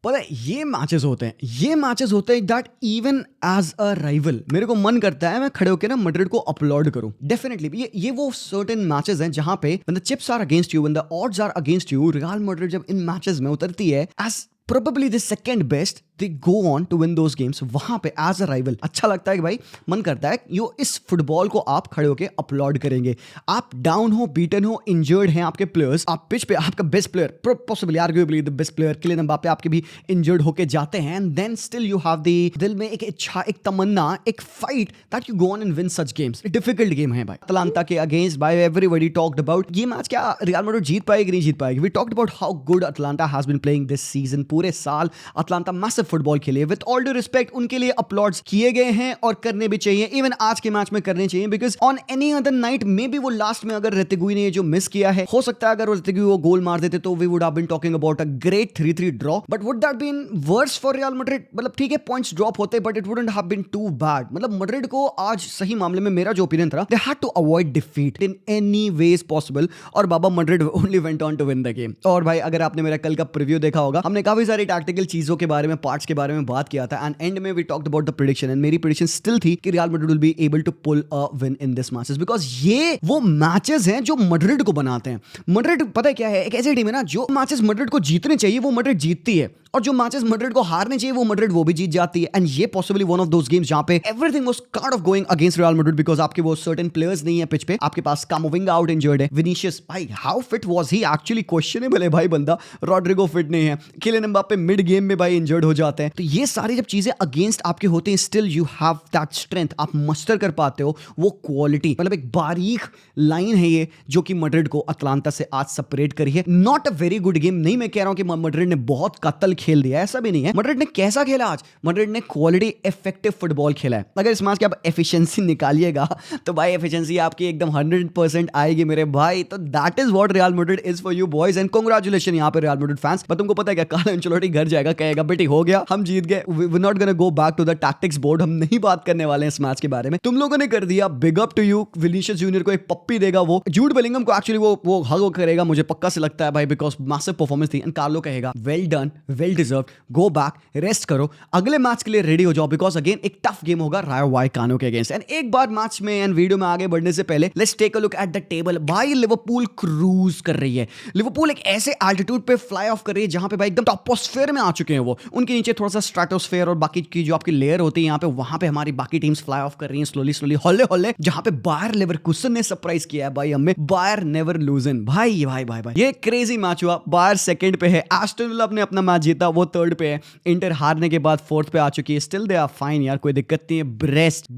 पता है ये मैचेस होते हैं that even as a rival मेरे को मन करता है मैं खड़े होकर ना मैड्रिड को अपलॉड करूं डेफिनेटली। ये वो सर्टेन मैचेस हैं जहां पे when the chips are against you, when the odds are against you, Real Madrid जब इन मैचेस में उतरती है as probably the second best, they go on to win those games। वहां पे एज अ राइवल अच्छा लगता है कि भाई मन करता है यो इस फुटबॉल को आप खड़े होके अपलॉड करेंगे। आप डाउन हो, बीटन हो, इंजर्ड हैं आपके प्लेयर्स, आप पिच पे आपका best player, possibly arguably the best player Kylian Mbappe आपके भी इंजर्ड होके जाते हैं, and then still you have the दिल में एक इच्छा, एक तमन्ना, एक fight that you go on and win such games. Difficult game है भाई अटलांटा के अगेंस्ट। भाई एवरीबॉडी टॉक्ड अबाउट ये मैच क्या रियल मैड्रिड जीत पाएगी कि नहीं जीत पाएगी। We talked about how good Atalanta has been playing this season. पूरे साल अटलांटा मैसिव फुटबॉल खेले। विद ऑल ड्यू रिस्पेक्ट उनके लिए अपलॉड्स किए गए हैं और करने भी चाहिए, इवन आज के मैच में करने चाहिए, because on any other night may be वो लास्ट में अगर रेतिगुई ने ये जो मिस किया है, हो सकता है अगर रेतिगुई वो गोल मार देते तो we would have been talking about a great 3-3 draw, but would that been worse for Real Madrid. मतलब ठीक है पॉइंट्स ड्रॉप होते but it wouldn't have been too bad. मतलब मैड्रिड को आज सही मामले में मेरा जो ओपिनियन था, they had to avoid defeat in any ways possible, और बाबा Madrid only went on to win the game. और भाई अगर आपने मेरा कल का प्रीव्यू देखा होगा, हमने काफी सारी टैक्टिकल चीजों के बारे में, पार्ट्स के बारे में बात किया था, एंड एंड में we talked about the prediction, and मेरी प्रेडिक्शन स्टिल थी कि Real Madrid will be able to pull a win in this matches, because ये वो मैचेस हैं जो मैड्रिड को बनाते हैं। मैड्रिड पता है क्या है, एक ऐसी टीम है ना जो मैचेस मैड्रिड को जीतने चाहिए वो मैड्रिड जीतती है, और जो मैचेस मैड्रिड को हारने चाहिए वो मैड्रिड वो भी जीत जाती है। एंड ये possibly one of those games जहां पे everything was kind of going against real Madrid, because आपके वो सर्टेन प्लेयर्स नहीं है पिच पे, आपके पास कामाविंगा आउट इंजर्ड है, विनीशियस भाई how fit was he, actually questionable है भाई बंदा, रॉड्रिगो फिट नहीं है, किलियन एम्बाप्पे मिड गेम में भाई इंजर्ड हो जाते हैं। तो ये सारी जब चीजें अगेंस्ट आपके होते हैं, still you have that strength, आप मस्टर कर पाते हो वो क्वालिटी। मतलब एक बारीक लाइन है ये जो कि मैड्रिड को अटलांटा से आज सेपरेट करी है। Not a very good game, नहीं मैं कह रहा हूं कि मैड्रिड ने बहुत कत्ल खेल दिया, ऐसा भी नहीं है। मैड्रिड ने कैसा खेला आज, मैड्रिड ने क्वालिटी इफेक्टिव फुटबॉल खेला है। अगर इस मैच की आप एफिशिएंसी निकालिएगा तो भाई एफिशिएंसी आपकी एकदम 100% आएगी मेरे भाई। तो that is what real Madrid is for you boys, and congratulation यहाँ पे रियल मैड्रिड फैंस। पर तुमको पता है क्या, कार्लो एंचेलोटी घर जाएगा कहेगा बेटी हो गया, हम जीत गए, we are not gonna go back to the tactics board, हम नहीं बात करने वाले हैं इस मैच के बारे में, तुम लोगों ने कर दिया, big up to you. Vinicius Junior को एक पप्पी देगा वो, जूड बेलिंगम को एक्चुअली वो हग करेगा, मुझे पक्का से लगता है भाई, बिकॉज मैसिव परफॉर्मेंस थी, एंड कार्लो कहेगा well done, well deserved, go back, rest करो, अगले मैच के लिए रेडी हो जाओ, बिकॉज अगेन एक टफ गेम होगा रायो वायकानो के अगेंस्ट। एंड एक बार मैच में एंड वीडियो में आगे बढ़ने से पहले let's take a look at the table. भाई लिवरपूल क्रूज कर रही है, लिवरपूल एक ऐसे एल्टीट्यूड पे फ्लाई ऑफ कर रही है जहां पे भाई एकदम टॉपोस्फेयर में आ चुके हैं वो, उनके नीचे थोड़ा सा स्ट्रेटोस्फेयर और बाकी की जो आपकी लेयर होती है यहाँ पे, वहां पे हमारी बाकी टीम्स फ्लाई ऑफ कर रही हैं स्लोली स्लोली, हौले हौले, जहां पे बायर लेवरकुसन ने सरप्राइज किया है भाई हमें, बायर नेवर लूजन। भाई भाई भाई भाई ये क्रेजी मैच हुआ, बायर सेकंड पे है, एस्टन विला ने अपना मैच जीता, वो थर्ड पे है, इंटर हारने के बाद फोर्थ पे आ चुकी है, स्टिल दे आर फाइन यार, कोई दिक्कत नहीं है।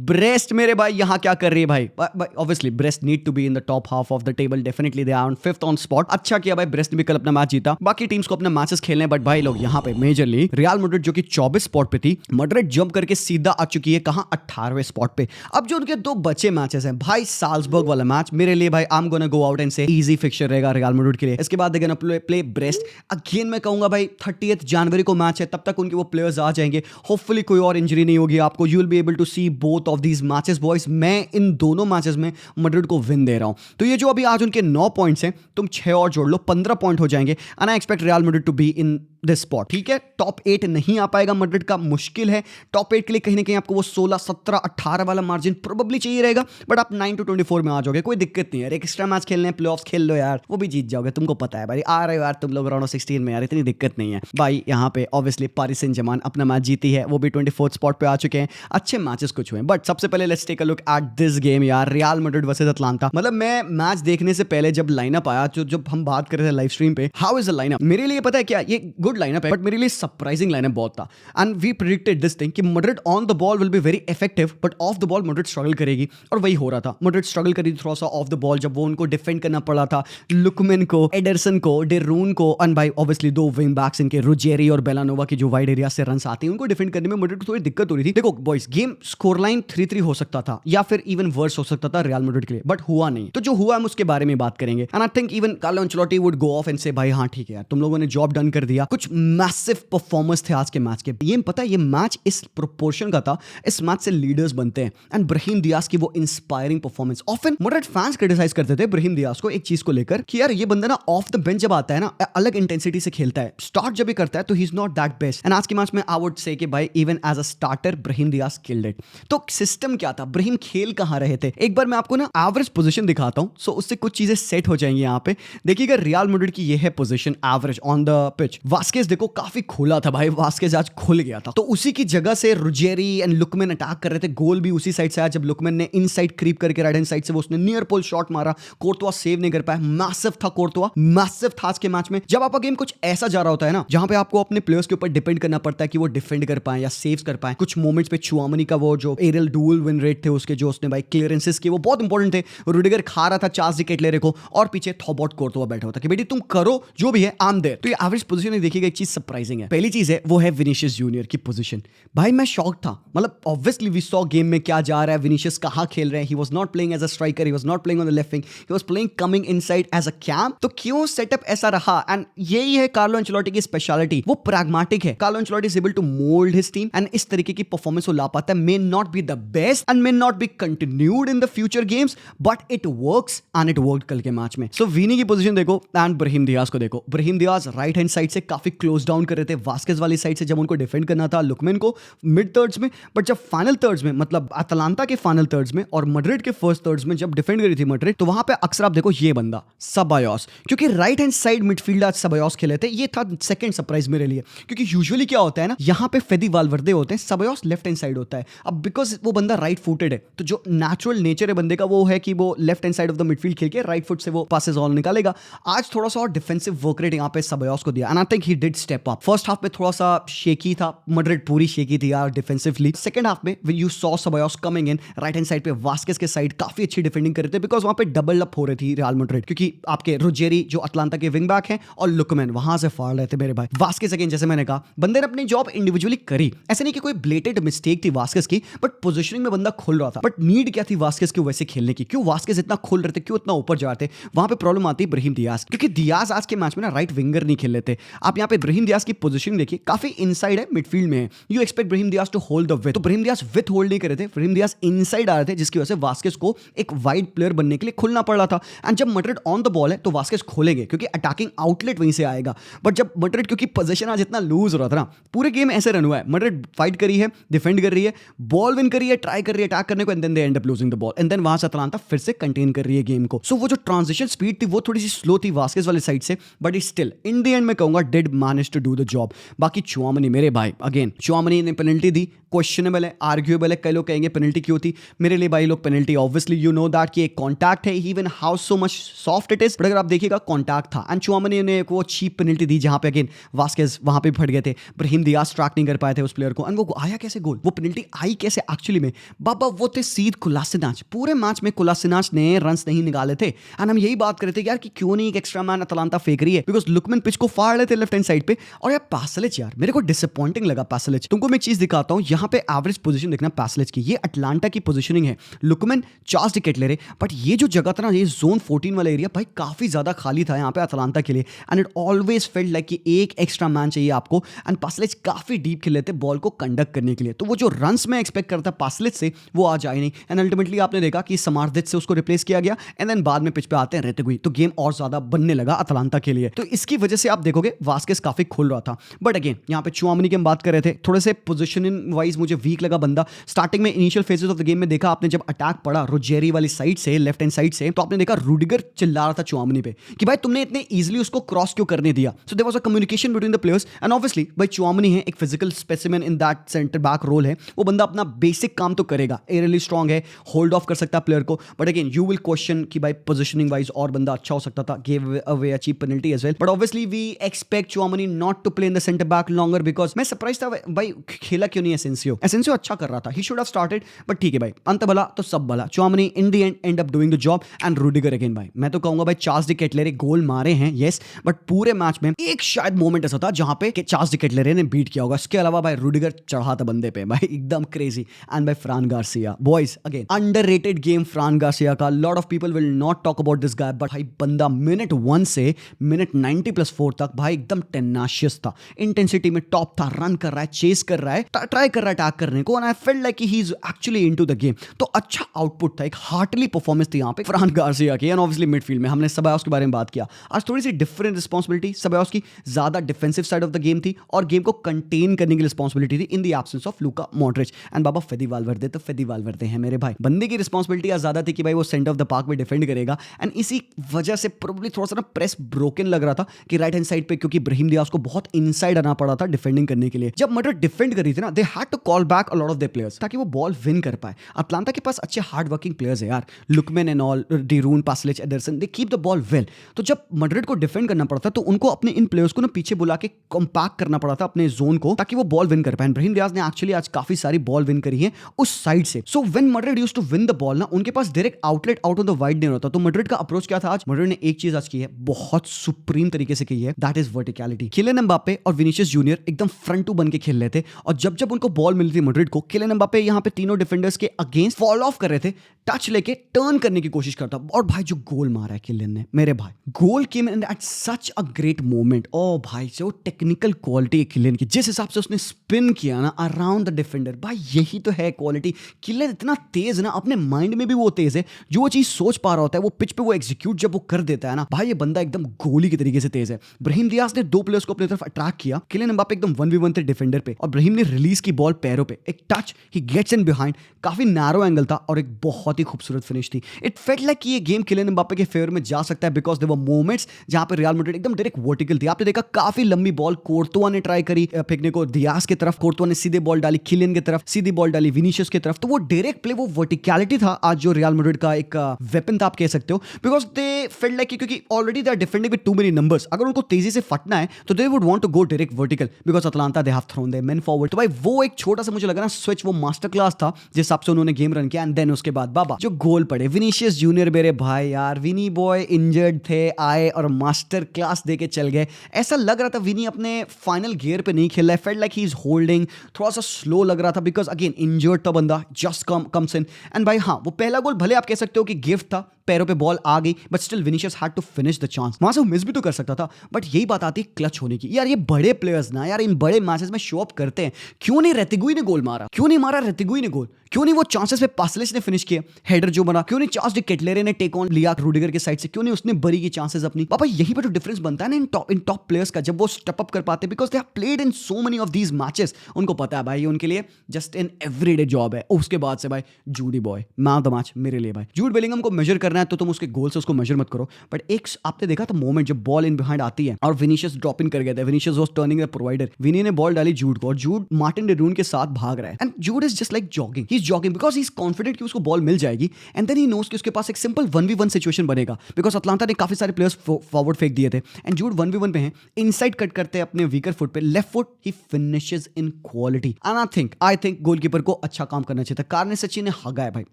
ब्रेस्ट मेरे भाई यहाँ क्या कर रही है भाई, obviously Brest need to be in the top half of the table, definitely they are on 5th on spot. अच्छा किया भाई ब्रेस्ट ने भी कल अपना मैच जीता, बाकी टीम्स को अपने मैचेस खेलने, बट भाई लोग यहाँ पे मेजरली रियल मैड्रिड जो कि 24 स्पॉट पे थी, मैड्रिड जंप करके सीधा आ चुकी है कहां, 18वें स्पॉट पे। अब जो उनके दो बचे मैचेस हैं भाई, साल्जबर्ग वाला मैच मेरे लिए भाई I am gonna go out and से इजी फिक्चर रहेगा रियल मैड्रिड के लिए। इसके बाद देगा प्ले ब्रेस्ट अगेन, मैं कहूंगा भाई 30th जनवरी को मैच है, तब तक उनके वो प्लेयर्स आ जाएंगे, होपफुली कोई और इंजरी नहीं होगी आपको, you will be able to see both of these matches boys. मैं इन दोनों मैचेस में मैड्रिड को विन दे रहा हूं। तो ये जो अभी आज उनके 9 पॉइंट्स हैं, तुम 6 और जोड़ लो, 15 पॉइंट हो जाएंगे, and I expect Real Madrid to be in this spot. ठीक है, टॉप 8 नहीं आ पाएगा मैड्रिड का, मुश्किल है। टॉप 8 के लिए कहीं ना कहीं आपको वो 16, 17, 18 वाला मार्जिन प्रोबेबली चाहिए रहेगा, बट आप 9 to 24 में आ जाओगे, कोई दिक्कत नहीं है। एक्स्ट्रा मैच खेलने हैं, प्लेऑफ्स खेल लो यार, वो भी जीत जाओगे, तुमको पता है भाई, आ रहे हो यार तुम लोग राउंड ऑफ 16 में यार, इतनी दिक्कत नहीं है भाई। यहाँ पे ऑब्वियसली पारिस सेंट जर्मन अपना मैच जीती है, वो भी 24th स्पॉट पे आ चुके हैं, अच्छे मैचेस कुछ हुए, बट सबसे पहले let's take a look at this game यार, रियल मैड्रिड वर्सेस अटलांटा। मतलब मैं मैच देखने से पहले जब लाइनअप आया, जब हम बात कर रहे थे लाइव स्ट्रीम पे, हाउ इज द लाइनअप, मेरे लिए पता है क्या, ये गुड लाइनअप है, बट मेरे लिए सरप्राइजिंग लाइनअप बहुत था, and we predicted this thing कि Madrid on the ball will be very effective, but off the ball Madrid struggle करेगी, और वही हो रहा था, मैड्रिड स्ट्रगल करी थोड़ा सा ऑफ द बॉल, जब वो उनको डिफेंड करना पड़ा था, लुकमैन को, एडरसन को, डेरून को, एंड भाई ऑब्वियसली दो विंग बैक्स इनके रुजेरी और बेलानोवा की जो वाइड एरिया से रन आते हैं, उनको डिफेंड करने में मैड्रिड को थोड़ी दिक्कत हो रही थी। देखो बॉयज, गेम स्कोर लाइन 3-3 हो सकता था, या फिर इवन वर्स हो सकता था रियल मैड्रिड के लिए, बट हुआ नहीं। तो जो हुआ हम उसके बारे में बात करेंगे, and I think even Carlo Ancelotti would go of and से भाई हाँ ठीक है यार, तुम लोगों ने जॉब डन कर दिया। कुछ मैसिव परफॉर्मेंस थे आज के मैच के, ये पता है ये मैच इस प्रोपोर्शन का था, इस मैच से लीडर्स बनते हैं, एंड ब्राहीम दियाज की वो inspiring performance. Often Madrid fans criticise करते थे ब्राहीम दियाज को एक चीज को लेकर कि यार ये बंदा ना ऑफ द बेंच जब आता है ना, अलग इंटेंसिटी से खेलता है, स्टार्ट जब भी करता है है तो he is not that best. And आज की मैच में आई वुड से कि भाई even as a starter Brahim Diaz killed it. तो सिस्टम क्या था, ब्राहीम खेल कहां रहे थे, एक बार मैं आपको ना एवरेज पोजीशन दिखाता हूं, सो उससे कुछ चीजें सेट हो जाएंगी। यहाँ पे देखिएगा रियल मैड्रिड की ये है position average on the pitch. Vazquez देखो काफी खुला था भाई, वास्केज आज खुल गया था, तो उसी की जगह से रुजेरी एंड लुकमैन अटैक कर रहे थे। गोल भी उसी साइड से आया जब लुकमैन ने इनसाइड क्रीप करके राइट हैंड साइड से वो उसने नियर पोल शॉट मारा, कोर्तवा सेव नहीं कर पाया। मैसिव था कोर्तवा, मैसिव था आज के मैच में। जब आपका गेम कुछ ऐसा जा रहा होता है ना जहां पे आपको अपने प्लेयर्स के ऊपर डिपेंड करना पड़ता है कि वो डिफेंड कर पाए या सेव्स कर पाए, कुछ मोमेंट्स पे चुआमनी का वो जो एरियल डुअल विन रेट थे उसके जो उसने भाई क्लियरेंसेस किए वो बहुत इंपॉर्टेंट थे। रुडिगर खा रहा था चार्ल्स डी केटलेरे को और पीछे थॉबॉट कोर्तवा बैठा होता कि बेटी तुम करो जो भी है, आई एम देयर। तो ये एवरेज पोजीशन देखिएगा, एक चीज सरप्राइजिंग है। पहली चीज है वो है विनीशियस जूनियर की पोजीशन। भाई मैं शॉक था, मतलब ऑब्वियसली वी सॉ गेम में क्या जा रहा है, विनीशियस कहां खेल रहे हैं। He was not playing as a striker, he was not playing on the left wing, he was playing coming inside as a CAM. तो क्यों सेटअप ऐसा रहा, एंड यही है कार्लो एंचेलोटी की स्पेशलिटी, वो प्रैग्मेटिक है। Carlo Ancelotti is able to mould his team and इस तरीके की परफॉर्मेंस वो ला पाता है। May not be the best and may not be continued in the future games but it works and it worked कल के मैच में। सो वीनी की पोजीशन देखो एंड ब्राहीम डियाज को देखो। Brahim Diaz right hand side से काफी close down कर रहे थे वास्केज वाली साइड से जब उनको डिफेंड करना था लुकमैन को मिड थर्ड्स में, बट जब फाइनल थर्ड्स में मतलब अटलांटा के फाइनल थर्ड्स में और मैड्रिड के फर्स्ट थर्ड्स में जब डिफेंड करी थी मैड्रिड, तो वहां पे अक्सर आप देखो ये बंदा सबायोस, क्योंकि राइट हैंड साइड मिडफील्डर आज सबायोस खेले थे। ये था सेकंड सरप्राइज मेरे लिए, क्योंकि यूजुअली क्या होता है ना, यहाँ पे फेदी वालवर्दे होते हैं, सबायोस लेफ्ट हैंड साइड होता है। अब बिकॉज वो बंदा राइट फुटेड है तो जो नेचुरल नेचर है बंदे का वो है कि वो left hand side of the midfield खेल के राइट फुट से वो पासेस ऑल निकालेगा। आज थोड़ा सा और डिफेंसिव वर्क रेट यहाँ पे सबायोस को दिया and I think he did step up. First half में थोड़ा सा शेकी था, मैड्रिड पूरी शेकी थी यार डिफेंसिवली। सेकंड हाफ में when you saw सबायोस coming in right hand side पे वास्केस के साइड काफी अच्छी डिफेंडिंग कर रहे थे बिकॉज वहां पे डबल अप हो रही थी रियल मैड्रिड, क्योंकि आपके रुजेरी जो अटलांटा के विंग बैक हैं और लुकमैन वहां से फाड़ रहे थे मेरे भाई। वास्केस अगेन जैसे मैंने कहा बंदे ने अपनी जॉब इंडिविजुअली करी, ऐसे नहीं कि कोई ब्लेटेड मिस्टेक थी वास्केस की, बट पोजीशनिंग में बंदा खुल रहा था। बट नीड क्या थी वास्केस के वैसे खेलने की, क्यों वास्केस इतना खुल रहे थे, क्यों इतना ऊपर जाते, वहां पे प्रॉब्लम आती है ब्राहीम डियाज, क्योंकि डियाज आज के मैच में ना राइट विंगर नहीं खेल लेते। आप यहाँ पे ब्राहीम डियाज की पोजीशन देखिए काफी इनसाइड है, मिडफील्ड में है। You expect Brahim Diaz to hold the width, तो ब्राहीम डियाज विथ होल्ड नहीं कर रहे थे, ब्राहीम डियाज इनसाइड आ रहे थे जिसकी वजह से वास्केस को एक वाइड प्लेयर बनने के लिए खुलना पड़ रहा था। एंड जब मैड्रिड ऑन द बॉल है तो वास्केस खोलेंगे क्योंकि अटैकिंग आउटलेट वहीं से आएगा। बट जब मैड्रिड क्योंकि पोजीशन आज इतना लूज हो रहा था ना, पूरे गेम ऐसे रन हुआ है, मैड्रिड फाइट करी है, डिफेंड कर रही है, बॉल विन करी है, ट्राई कर रही है अटैक करने को, and then they end up losing the ball, and then वहां से अटलांटा फिर से कंटेन कर रही है गेम को। सो वो जो ट्रांजिशन स्पीड थी वो थोड़ी सी स्लो थी वास्केस वाली साइड से, but still in the end मैं कहूंगा did manage to do the job. बाकी चुआमनी मेरे भाई अगेन चुआमनी ने पेनल्टी दी, क्वेश्चनेबल है, आर्ग्यूएबल है, कई लोग कहेंगे पेनल्टी क्यों थी, मेरे लिए भाई लोग penalty obviously you know that कि एक कॉन्टैक्ट है, even how so much soft it is, but अगर आप देखिएगा कॉन्टैक्ट था एंड चुआमनी ने एक वो चीप पेनल्टी दी जहां पे अगेन वास्केस वहां पे फट गए थे, ब्राहीम डियाज ट्रैक नहीं कर पाए थे उस प्लेयर को, एंड वो आया कैसे गोल, वो पेनल्टी आई कैसे एक्चुअली में, बाबा वो थे सीध कोलासिनाच। पूरे मैच में कोलासिनाच ने रन्स नहीं निकाले थे एंड हम यही बात कर रहे थे यार कि क्यों नहीं एक एक्स्ट्रा मैन अटलांटा फेंक रही है, बिकॉज लुकमैन पिच को फाड़ रहे थे लेफ्ट हैंड साइड पे। और यार पैसलिच यार मेरे को डिसअपॉइंटिंग लगा पैसलिच। तुमको मैं एक चीज दिखाता हूं, यहाँ पे एवरेज पोजीशन देखना पैसलिच की, ये अटलांटा की पोजीशनिंग है, लुकमैन चार्ल्स डी केटलेरे, बट ये जो जगह था ना ये जोन 14 वाला एरिया भाई काफी ज्यादा खाली था यहाँ पे अटलांटा के लिए, and it always felt like कि एक एक्स्ट्रा मैन चाहिए आपको, एंड पैसलिच काफी डीप खेल लेते बॉल को कंडक्ट करने के लिए। तो वो जो रन्स में एक्सपेक्ट करता पैसलिच से वो आज आए नहीं, एंड अल्टीमेटली आपने देखा कि समारदित से उसको रिप्लेस किया गया, एंड देन बाद में पिच पे आते हैं रहते हुए, तो गेम और ज्यादा बनने लगा अटलांटा के लिए। तो इसकी वजह से आप देखोगे वास्केस काफी खुल रहा था। बट अगेन यहाँ पे चुआमनी की हम बात कर रहे थे, थोड़े से पोजीशनिंग वाइज मुझे वीक लगा बंदा। स्टार्टिंग में initial phases of the game में देखा आपने जब अटैक पड़ा रुजेरी वाली साइड से लेफ्ट हैंड साइड से, तो आपने देखा रुडिगर चिल्ला रहा था चुआमनी पे कि भाई तुमने इतने इजीली उसको क्रॉस क्यों करने दिया। So there was a communication between the players, and obviously भाई चुआमनी है एक physical specimen in that centre back role है, वो बंदा अपना बेसिक काम तो करेगा, एरियली स्ट्रांग है, होल्ड ऑफ कर सकता है प्लेयर को, but again you will question कि भाई पोजीशनिंग वाइज और बंदा अच्छा हो सकता था, give away a cheap penalty as well, but obviously we expect Tchouameni not to play in the centre back longer, because मैं सरप्राइज था भाई खेला क्यों नहीं एसेंसियो अच्छा कर रहा था, he should have started, but ठीक है भाई अंत भला तो सब भला, चुआमनी इन the and up doing the job, and Rudiger again भाई मैं तो कहूंगा भाई चार्ल्स डी केटलेरे गोल मारे हैं यस, बट पूरे मैच में एक शायद मोमेंट ऐसा था जहां पे चार्ल्स डी केटलेरे ने बीट किया होगा, इसके अलावा भाई रुडिगर चढ़ा था बंदे पे भाई एकदम क्रेजी, एंड भाई Fran Garcia boys again underrated game Fran Garcia का, lot of people will not talk about this guy, but भाई बंदा मिनट 1 से मिनट 90+4 तक भाई एकदम टेनाशियस था, इंटेंसिटी में टॉप था, रन कर रहा है, चेस कर रहा है, ट्राई कर रहा है अटैक करने को, and I felt like he is actually into the game. तो अच्छा आउटपुट था, एक हार्टली परफॉर्मेंस थी यहाँ पे फ्रान गार्सिया की, एंड ऑब्वियसली मिडफील्ड में हमने सबायोस के बारे में बात किया, आज थोड़ी सी डिफरेंट रिस्पांसिबिलिटी सबायोस की, ज्यादा defensive side of the game थी और गेम को कंटेन करने की रिस्पांसिबिलिटी थी in the absence of Luka Modric and बाबा फेदी वाल्वर्दे। तो फेदी वाल्वर्दे हैं मेरे भाई, बंदे की रिस्पांसिबिलिटी ज्यादा थी कि भाई वो सेंटर ऑफ द पार्क में डिफेंड करेगा एंड इसी वजह से प्रोबब्ली थोड़ा सा ना प्रेस ब्रोकन लग रहा था कि राइट हैंड साइड पे, क्योंकि ब्राहीम दियाज को बहुत इनसाइड आना पड़ा था डिफेंडिंग करने के लिए। जब मैड्रिड डिफेंड कर रही थी ना, they had to call back a lot of their players ताकि वो बॉल विन कर पाए। अटलांटा के पास अच्छे हार्ड वर्किंग प्लेयर्स है यार, Lookman and all, De Roon, Pasalic, Ederson, they keep the ball well. तो जब मैड्रिड को डिफेंड करना पड़ता तो उनको अपने इन प्लेयर्स को ना पीछे बुला के कॉम्पैक्ट करना पड़ा था अपने जोन को, ताकि वो बॉल विन कर पाए। ब्राहीम दियाज ने एक्चुअली आज काफी सारी बॉल विन करी है उस साइड से। So when Madrid used to win the ball ना, उनके पास direct outlet out of the wide नहीं होता। तो मैड्रिड का अप्रोच क्या था आज? मैड्रिड ने एक चीज आज की है, बहुत सुप्रीम तरीके से की है, that is verticality. Kylian Mbappe और विनीसियस जूनियर एकदम फ्रंट टू बन के खेल रहे थे और जब जब उनको बॉल मिली थी मैड्रिड को, किलियन एम्बापे यहाँ पे तीनों डिफेंडर्स के अगेंस्ट फॉल ऑफ कर रहे थे, टच लेके टर्न करने की कोशिश करता। और भाई जो गोल मारा है किलियन ने, मेरे भाई goal came in at such a great moment. ओ भाई जो टेक्निकल क्वालिटी है किलियन की, जिस हिसाब से उसने स्पिन किया ना अराउंड द डिफेंडर, भाई यही तो है क्वालिटी। किलियन इतना तेज ना, अपने माइंड में भी वो तेज है, जो वो चीज सोच पा रहा होता है वो पिच पे वो एग्जीक्यूट जब वो कर देता है ना, भाई ये बंदा एकदम गोली के तरीके से तेज है। ब्राहीम दियाज ने दो प्लेयर्स को अपनी तरफ अट्रैक्ट किया, किलियन एम्बापे एकदम 1v1 थे डिफेंडर पे और ब्राहीम ने रिलीज की बॉल पैरों पे, एक टच, ही गेट्स इन बिहाइंड, काफी नैरो एंगल था और एक बहुत ही खूबसूरत फिनिश थी। इट फेल्ट लाइक कि ये गेम किलियन एम्बापे के फेवर में जा सकता है बिकॉज देयर वर मोमेंट्स जहां पे रियल मैड्रिड एकदम डायरेक्ट वर्टिकल थी। आपने देखा काफी लंबी बॉल कोर्तुआ ने ट्राई करी फेंकने को दियाज की तरफ, कोर्तुआ ने सीधे बॉल डाली किलियन की तरफ, सीधी बॉल डाली विनीशियस की तरफ। तो वो डायरेक्ट प्ले, वो वर्टिकलिटी था आज जो रियल मैड्रिड का एक वेपन था आप कह सकते हो, बिकॉज दे फेल्ट लाइक क्योंकि already they are defending with too many numbers, अगर उनको तेजी से फटना है तो they would want to go direct vertical because Atlanta they have thrown their main forward. तो भाई वो एक छोटा सा मुझे लगा ना स्विच, वो मास्टर क्लास था जिस हिसाब से उन्होंने गेम रन किया एंड देन उसके बाद बाबा जो गोल पड़े। विनीशियस जूनियर मेरे भाई यार, विनी बॉय इंजर्ड थे, आए और मास्टर क्लास देके चल गए। ऐसा लग रहा था विनी अपने फाइनल गियर पे नहीं खेल रहा है, felt like he is holding, थोड़ा सा स्लो लग रहा था बिकॉज अगेन इंजर्ड था बंदा, जस्ट कम्स इन एंड भाई हाँ वो पहला गोल भले आप कह सकते हो कि गिफ्ट था, पैरों पे बॉल आ गई, but still Vinicius had to finish the chance. वहां से वो मिस भी तो कर सकता था, बट यही बात आती है क्लच होने की। यार ये बड़े प्लेयर्स ना यार इन बड़े मैचेस में शो अप करते हैं। क्यों नहीं रेतिगुई ने गोल मारा? क्यों नहीं मारा रेतिगुई ने गोल? क्यों नहीं वो चांसेस पे पासलिच ने फिनिश किया, हेडर जो बना? क्यों नहीं चार्ल्स डी केटलेरे ने टेक ऑन लिया रूडिगर के साइड से? क्यों नहीं उसने बरी की चांसेस अपनी? पापा यही पे तो डिफरेंस बनता है ना इन टॉप प्लेयर्स का, जब वो स्टेप अप कर पाते, because they have played in so many of these matches. उनको पता है भाई उनके लिए जस्ट एन एवरीडे जॉब है। उसके बाद से भाई Judy boy man of the match मेरे लिए भाई। जूड बेलिंगम को मेजर करना है तो तुम उसके गोल से उसको मेजर मत करो, बट एक आपने देखा था मोमेंट जब बॉल इन बिहाइंड आती है और विनीशियस ड्रॉप इन कर गया था, Vinicius was turning the provider, Vini ने बॉल डाली जूड को और जूड मार्टिन डेरून के साथ भाग रहा है and Jude is just like jogging, he is jogging because he is confident कि उसको बॉल मिल जाएगी एंड देन ही नोस कि उसके पास एक सिंपल 1v1 सिचुएशन बनेगा बिकॉज अटलांटा ने काफी सारे प्लेयर्स फॉरवर्ड फेंक दिए थे एंड जूड 1v1 पे हैं, इनसाइड कट करते हैं अपने वीकर फुट पे, left foot, he finishes in quality and I think goalkeeper को अच्छा काम करना चाहिए था। कारने सचिन ने हगा है भाई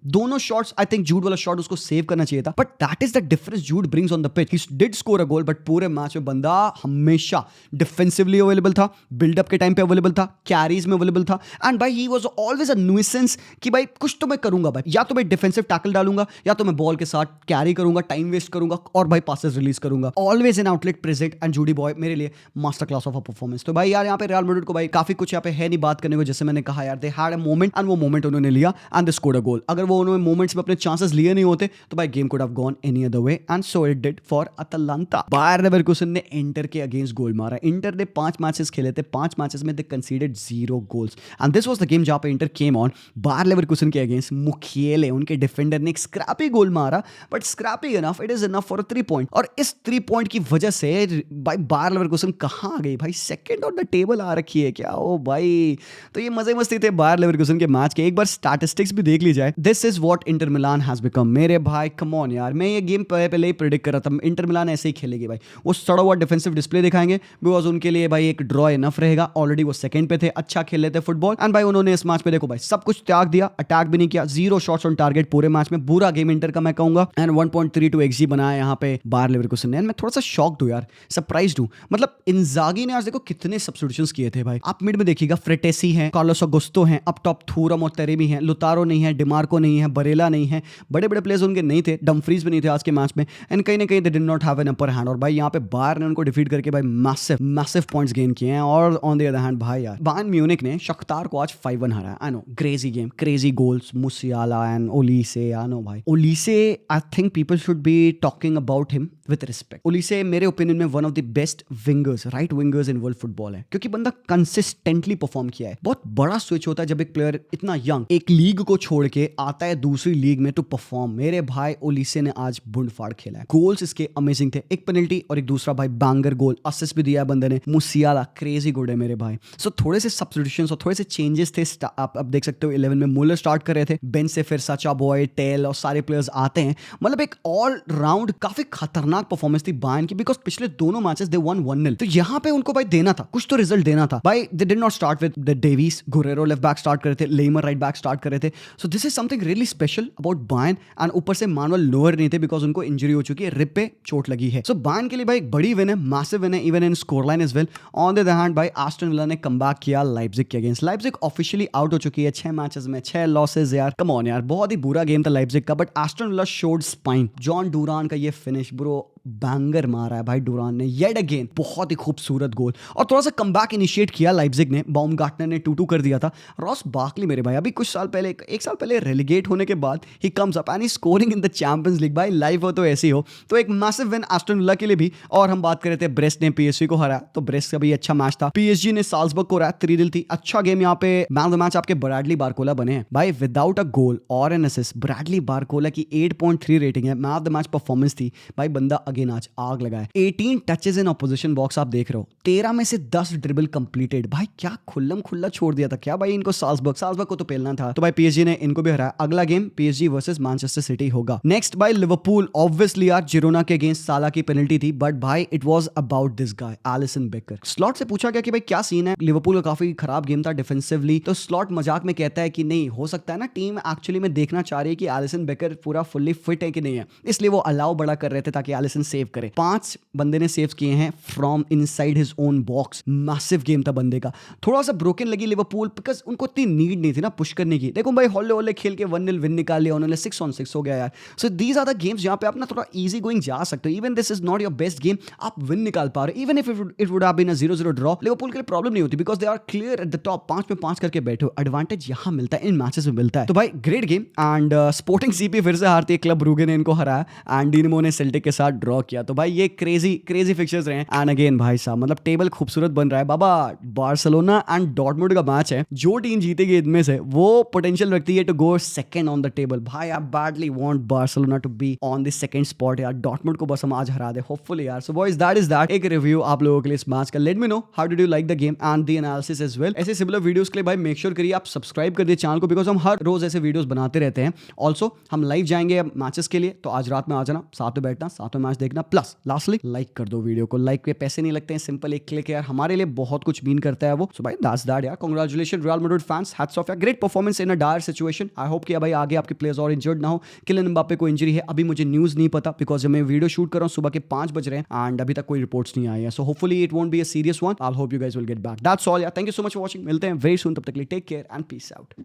दोनों शॉट्स, आई थिंक जूड वाला शॉट उसको सेव करना चाहिए था, but that is the difference Jude brings on the pitch. He did score a goal but पूरे मैच में बंदा हमेशा डिफेंसिवली अवेलेबल था, बिल्डअप के टाइम पे अवेलेबल था, कैरीज में अवेलेबल था एंड भाई he was always a nuisance कि भाई कुछ तो मैं करूंगा भाई, या तो मैं डिफेंसिव टैकल डालूंगा या तो मैं बॉल के साथ कैरी करूंगा, टाइम वेस्ट करूंगा और भाई पासेस रिलीज करूंगा, always an outlet present and Judy boy मेरे लिए master class of a performance. तो भाई यार यहाँ पे रियल मैड्रिड को भाई काफी कुछ यहाँ पे है नहीं बात करने को, जैसे मैंने कहा यार they had a moment and वो मोमेंट उन्होंने लिया एंड दे स्कोर्ड अ गोल। अगर वो उन्होंने मोमेंट्स में अपने चांसेस लिए नहीं होते तो भाई game could have gone any other way and so it did for Atlanta. Bayer Leverkusen ने इंटर के अगेंस्ट गोल मारा। इंटर ने 5 मैचेस खेले थे, 5 मैचेस में they conceded 0 goals and this was the game जहां पे Inter came on Bayer Leverkusen के अगेंस्ट। मुखिएले उनके डिफेंडर ने एक स्क्रैपी गोल मारा, but scrappy enough, it is enough for 3 point और इस 3 पॉइंट की वजह से भाई बायर लेवरकुसन कहां आ गई भाई, सेकंड ऑन द टेबल आ रखी है क्या ओ भाई। तो ये मजे मस्ती थे बायर लेवरकुसन के मैच के, एक बार स्टैटिस्टिक्स भी देख ली जाए। This is what Inter Milan has become मेरे भाई, कम ऑन यार। मैं ये गेम पहले ही प्रेडिक्ट कर रहा था इंटर मिलान ऐसे ही खेलेगी भाई, वो सड़ा हुआ डिफेंसिव डिस्प्ले दिखाएंगे बिकॉज उनके लिए भाई एक ड्रॉ इनफ रहेगा। ऑलरेडी वो सेकंड पे थे, अच्छा खेल लेते फुटबॉल एंड भाई उन्होंने इस मैच में देखो भाई सब कुछ त्याग दिया, अटैक भी नहीं किया, 0 शॉट्स ऑन टारगेट पूरे मैच में, बुरा गेम इंटर का मैं कहूंगा एंड 1.32 XG बनाया यहाँ पे बायर लेवरकुसन ने। मैं थोड़ा सा शॉक्ड हूं यार, सरप्राइज्ड हूं, मतलब इंजागी ने आज देखो कितने सब्स्टिट्यूशंस किए थे भाई। आप मिड में देखिएगा फ्रेटेसी है, कार्लोस ऑगुस्तो है, अप टॉप थूरम और तेरेमी है, लुतारो नहीं है, डिमार्को नहीं है, बरेला नहीं है, बड़े बड़े प्लेयर्स उनके नहीं थे। डम्फ्रीज भी नहीं थे आज के मैच में, एंड कहीं ना कहीं they did not have an upper hand. और भाई यहाँ पे बायर ने उनको डिफीट करके भाई मैसिव पॉइंट्स गेन किए हैं। और ऑन द अदर हैंड भाई यार बायर्न म्यूनिख ने शख्तार को आज 5-1 हराया। I know crazy game, crazy goals, Musiala and Olise. I know भाई Olise, I think people should be talking about him with respect. Olise मेरे ओपिनियन में one of the best wingers, right wingers in world football है, क्योंकि बंदा consistently perform किया है। बहुत बड़ा स्विच होता है जब एक प्लेयर इतना यंग एक लीग को छोड़ के आता है दूसरी लीग में टू परफॉर्म। मेरे भाई ओलीसे ने आज बुंड फाड़ खेला है। गोल्स इसके अमेजिंग थे, एक पेनल्टी और एक दूसरा भाई बैंगर गोल, असिस्ट भी दिया बंदे ने। मुसियाला क्रेजी गुड है मेरे भाई। सो थोड़े से सब्स्टिट्यूशंस और थोड़े से चेंजेस थे। आप देख सकते हो 11 में मुलर स्टार्ट कर रहे थे, बेंच से फिर सचा बॉय, टेल और सारे प्लेयर्स आते हैं। मतलब एक ऑल राउंड काफी खतरनाक परफॉर्मेंस थी बायर्न की, बिकॉज पिछले दोनों मैचेस दे वन 1-0। तो यहाँ पे उनको भाई देना था, कुछ तो रिजल्ट देना था भाई। They did not start with the Davis, Guerrero left back start कर रहे थे, लेमर राइट बैक स्टार्ट कर रहे थे। So this is something really special about Bayern. And ऊपर से मानुअल लोअर नहीं थे बिकॉज उनको इंजरी हो चुकी है, रिब पे चोट लगी है। सो बायर्न के लिए भाई एक बड़ी विन है, मैसिव विन है, even in score line as well. On the other hand भाई एस्टन विला ने कमबैक किया लाइप्जिग के अगेंस्ट। लाइप्जिग ऑफिशियली आउट हो चुकी है 6 मैचेस में 6 लॉसेज यार। कम ऑन यार, बहुत ही बुरा गेम था लाइप्जिग का, but Aston Villa showed spine. Jhon Duran का ये फिनिश ब्रो, बैंगर मारा है भाई डूरान ने येट अगेन, बहुत ही खूबसूरत गोल। और थोड़ा सा कमबैक इनिशिएट किया लाइप्जिग ने, बाउमगार्टनर ने 2-2 कर दिया था। रॉस बार्कली मेरे भाई अभी कुछ साल पहले, एक साल पहले रेलीगेट होने के बाद he comes up and he scoring in the champions league. भाई लाइव हो तो ऐसी हो, तो एक मैसिव विन एस्टन विला के लिए भी। और हम बात कर रहे थे ब्रेस्ट ने पीएसजी को हराया, तो ब्रेस्ट का भी अच्छा मैच था। पीएसजी ने साल्जबर्ग को हराया, 3-0 थी। अच्छा गेम। यहाँ पे मैन ऑफ द मैच आपके ब्रैडली बारकोला बने हैं भाई, विदाउट अ गोल और एन असिस्ट। ब्रैडली बारकोला की 8.3 रेटिंग है। Man of the match performance थी भाई, बंदा अगेन आज आग लगा है। 18 टचेस इन ऑपोजिशन बॉक्स आप देख रहे हो, 13 में से 10 ड्रिबल कंप्लीटेड। भाई क्या खुल्लम खुल्ला छोड़ दिया था क्या भाई इनको साल्जबर्ग को तो पेलना था। तो भाई पीएसजी ने इनको भी हराया। अगला game PSG versus Manchester city होगा। नेक्स्ट भाई लिवरपूल, ऑब्वियसली यार जिरोना के अगेंस्ट साला की पेनल्टी थी, बट भाई it was about this guy Allison baker. Slot से पूछा गया कि भाई क्या सीन है, लिवरपूल का काफी खराब गेम था डिफेंसिवली। तो स्लॉट मजाक में कहता है कि नहीं हो सकता है ना, टीम एक्चुअली में देखना चाह रही है कि एलिसन बेकर पूरा फुल्ली फिट है कि नहीं है, इसलिए वो अलाउ बड़ा कर रहे थे ताकि एलिसन सेव करे। 5 बंदे ने सेव किए हैं from inside his own box. Massive game था बंदे का। थोड़ा सा ब्रोकन लगी लिवरपूल बिकॉज उनको इतनी नीड नहीं थी ना पुश करने की। देखो भाई हॉले हॉले खेल के 1-0 विन निकाल लिया उन्होंने, 6-on-6 हो गया यार। So these are the games जहां पे आप ना थोड़ा इजी गोइंग जा सकते हो। Even this is not your best game, आप विन निकाल पा रहे हो। Even if it would have been a 0-0 draw, Liverpool के लिए प्रॉब्लम नहीं होती because they are clear at the top. 5 में 5 करके बैठे हो, एडवांटेज यहां मिलता है, इन मैचेस में मिलता है। तो भाई great game. And sporting CP फिर से हारती है, क्लब ब्रूगे ने इनको हराया एंड डिनामो ने सेल्टिक के साथ ड्रॉ किया। तो भाई ये क्रेजी फिक्चर्स रहे। एंड अगेन भाई साहब मतलब टेबल खूबसूरत बन रहा है बाबा। बार्सिलोना एंड डॉर्टमुंड का मैच है, जो टीम जीतेगी इनमें से वो पोटेंशियल रखती है to go second on the table. भाई I badly want Barcelona to be on the second spot यार। डॉर्टमुंड को बस हम आज हरा दे होपफुली यार। So boys that is that, एक रिव्यू आप लोगों के लिए इस मैच का। Let me know how did you like the game and the analysis as well. ऐसे सिमिलर वीडियोस के लिए भाई मेक श्योर करिए आप सब्सक्राइब कर दिए चैनल को, बिकॉज हम हर रोज ऐसे वीडियोस बनाते रहते हैं। ऑल्सो हम लाइव जाएंगे मैचेस के लिए, तो आज रात में आ जाना, साथ में बैठना, साथ में मैच देखना। प्लस लास्टली लाइक कर दो वीडियो को, लाइक के पैसे नहीं लगते हैं, सिंपल एक क्लिक यार, हमारे लिए बहुत कुछ मीन करता है वो। सो भाई दैट्स दैट यार, congratulation Real Madrid fans, hats off यार, great performance in a dire situation. I hope कि भाई आगे आपके प्लेयर्स और इंजर्ड ना हो। किलियन एम्बापे को इंजरी है, अभी मुझे न्यूज नहीं पता बिकॉज जब मैं वीडियो शूट कर रहा हूं सुबह के 5 बज रहे हैं एंड अभी तक कोई रिपोर्ट्स नहीं आई है। So hopefully it won't be a serious one. I hope you guys will get back. That's all यार, thank you so much for watching, मिलते हैं वेरी सून, तब तक के लिए take care and peace out.